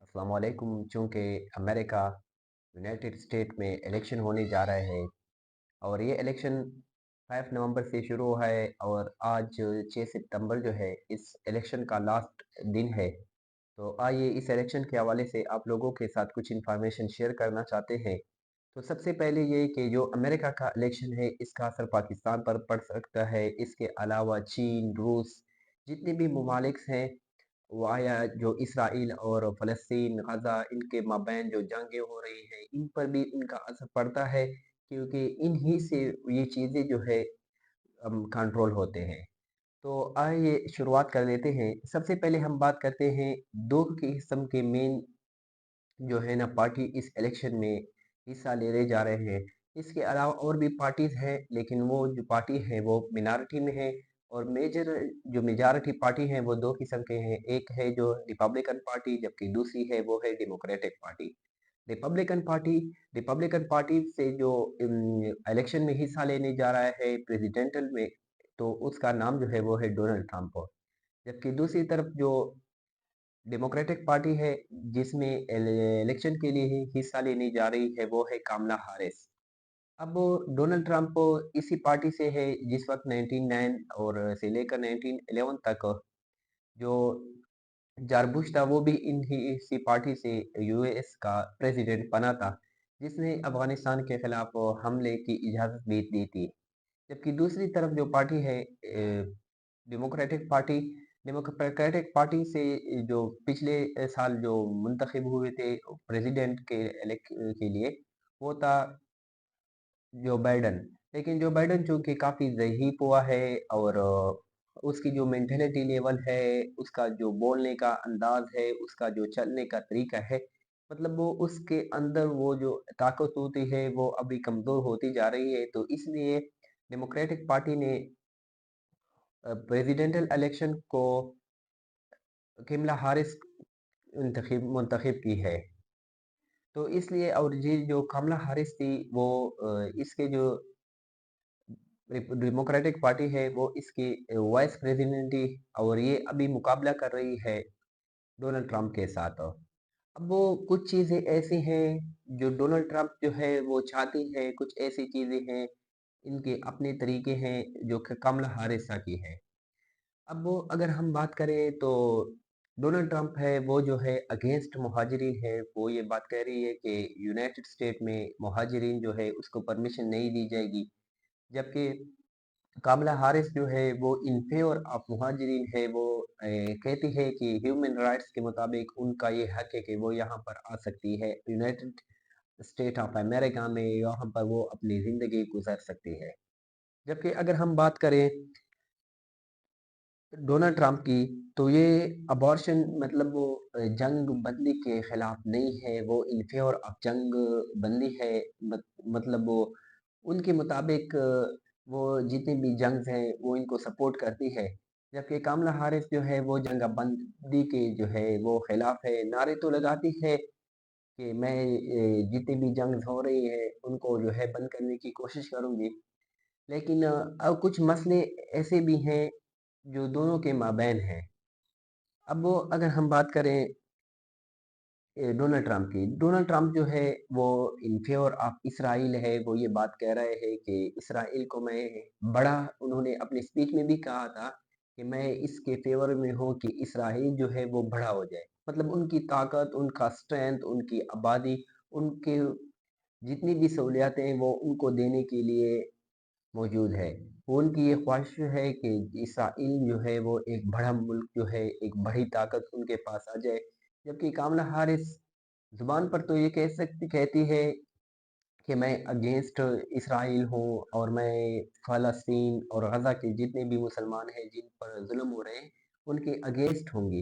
अस्सलाम वालेकुम। चूँकि अमेरिका यूनाइटेड स्टेट में इलेक्शन होने जा रहे हैं और ये इलेक्शन 5 नवंबर से शुरू है और आज 6 सितंबर जो है इस इलेक्शन का लास्ट दिन है। तो आइए इस इलेक्शन के हवाले से आप लोगों के साथ कुछ इन्फॉर्मेशन शेयर करना चाहते हैं। तो सबसे पहले ये कि जो अमेरिका का इलेक्शन है इसका असर पाकिस्तान पर पड़ सकता है। इसके अलावा चीन, रूस जितने भी ममालिक हैं वो आया जो इसराइल और फ़लस्तीन, गाज़ा इनके माबैन जो जंगें हो रही हैं, इन पर भी इनका असर पड़ता है क्योंकि इन्हीं से ये चीज़ें जो है कंट्रोल होते हैं। तो आइए शुरुआत कर लेते हैं। सबसे पहले हम बात करते हैं 2 किस्म के मेन जो है ना पार्टी इस इलेक्शन में हिस्सा लेने जा रहे हैं। इसके अलावा और भी पार्टीज़ हैं लेकिन वो जो पार्टी है वो मिनॉरिटी में है और मेजर जो मेजॉरिटी पार्टी है वो 2 किस्म के हैं। एक है जो रिपब्लिकन पार्टी जबकि दूसरी है वो है democratic party. Republican party Republican party से जो इलेक्शन में हिस्सा लेने जा रहा है प्रेसिडेंटल में तो उसका नाम जो है वो है डोनाल्ड ट्रंप। जबकि दूसरी तरफ जो डेमोक्रेटिक पार्टी है जिसमें इलेक्शन के लिए ही हिस्सा लेने जा रही है वो है कामला हारिस। अब डोनाल्ड ट्रंप इसी पार्टी से है जिस वक्त 1999 और से लेकर 1911 तक जो जॉर्ज बुश था वो भी इसी पार्टी से यूएस का प्रेसिडेंट बना था जिसने अफगानिस्तान के खिलाफ हमले की इजाज़त भी दी थी। जबकि दूसरी तरफ जो पार्टी है डेमोक्रेटिक पार्टी डेमोक्रेटिक पार्टी से जो पिछले साल जो मुंतखब हुए थे प्रेसिडेंट के के लिए वो था जो बाइडन। लेकिन जो बाइडन चूंकि काफ़ी ज़यीफ़ हुआ है और उसकी जो मेंटेलिटी लेवल है, उसका जो बोलने का अंदाज़ है, उसका जो चलने का तरीका है, मतलब वो उसके अंदर वो जो ताकत होती है वो अभी कमज़ोर होती जा रही है। तो इसलिए डेमोक्रेटिक पार्टी ने प्रेसिडेंशियल इलेक्शन को कमला हैरिस मुंतखब की है। तो इसलिए और ये जो कमला हैरिस थी वो इसके जो डेमोक्रेटिक पार्टी है वो इसकी वाइस प्रेसिडेंट थी और ये अभी मुकाबला कर रही है डोनाल्ड ट्रंप के साथ। अब वो कुछ चीज़ें ऐसी हैं जो डोनाल्ड ट्रंप जो है वो चाहती है, कुछ ऐसी चीज़ें हैं इनके अपने तरीके हैं जो कि कमला हैरिस की है। अब वो अगर हम बात करें तो डोनाल्ड ट्रंप है वो जो है अगेंस्ट मुहाजिरीन है। वो ये बात कह रही है कि यूनाइटेड स्टेट में मुहाजिरीन जो है उसको परमिशन नहीं दी जाएगी। जबकि कामला हारिस जो है वो इन फेवर ऑफ मुहाजिरीन है। वो कहती है कि ह्यूमन राइट्स के मुताबिक उनका ये हक है कि वो यहाँ पर आ सकती है यूनाइटेड स्टेट ऑफ अमेरिका में, यहाँ पर वो अपनी ज़िंदगी गुजार सकती है। जबकि अगर हम बात करें डोनाल्ड ट्रंप की तो ये अबॉर्शन मतलब वो जंग बंदी के खिलाफ नहीं है, वो इन फेवर ऑफ जंग बंदी है। मतलब वो उनके मुताबिक वो जितनी भी जंग हैं वो इनको सपोर्ट करती है। जबकि कामला हारिस जो है वो जंग बंदी के जो है वो खिलाफ है। नारे तो लगाती है कि मैं जितनी भी जंग हो रही है उनको जो है बंद करने की कोशिश करूंगी। लेकिन अब कुछ मसले ऐसे भी हैं जो दोनों के माबैन हैं। अब वो अगर हम बात करें डोनाल्ड ट्रंप जो है वो इन फेवर ऑफ इसराइल है। वो ये बात कह रहे हैं कि इसराइल को मैं बड़ा उन्होंने अपनी स्पीच में भी कहा था कि मैं इसके फेवर में हूँ कि इसराइल जो है वो बड़ा हो जाए। मतलब उनकी ताकत, उनका स्ट्रेंथ, उनकी आबादी, उनके जितनी भी सहूलियातें हैं वो उनको देने के लिए मौजूद है। वो उनकी ये ख्वाहिश है कि इसराइल जो है वो एक बड़ा मुल्क जो है, एक बड़ी ताकत उनके पास आ जाए। जबकि कामला हारिस ज़ुबान पर तो ये कहती है कि मैं अगेंस्ट इसराइल हूँ और मैं फ़लस्तीन और गज़ा के जितने भी मुसलमान हैं जिन पर ज़ुल्म हो रहे हैं, उनके अगेंस्ट होंगी।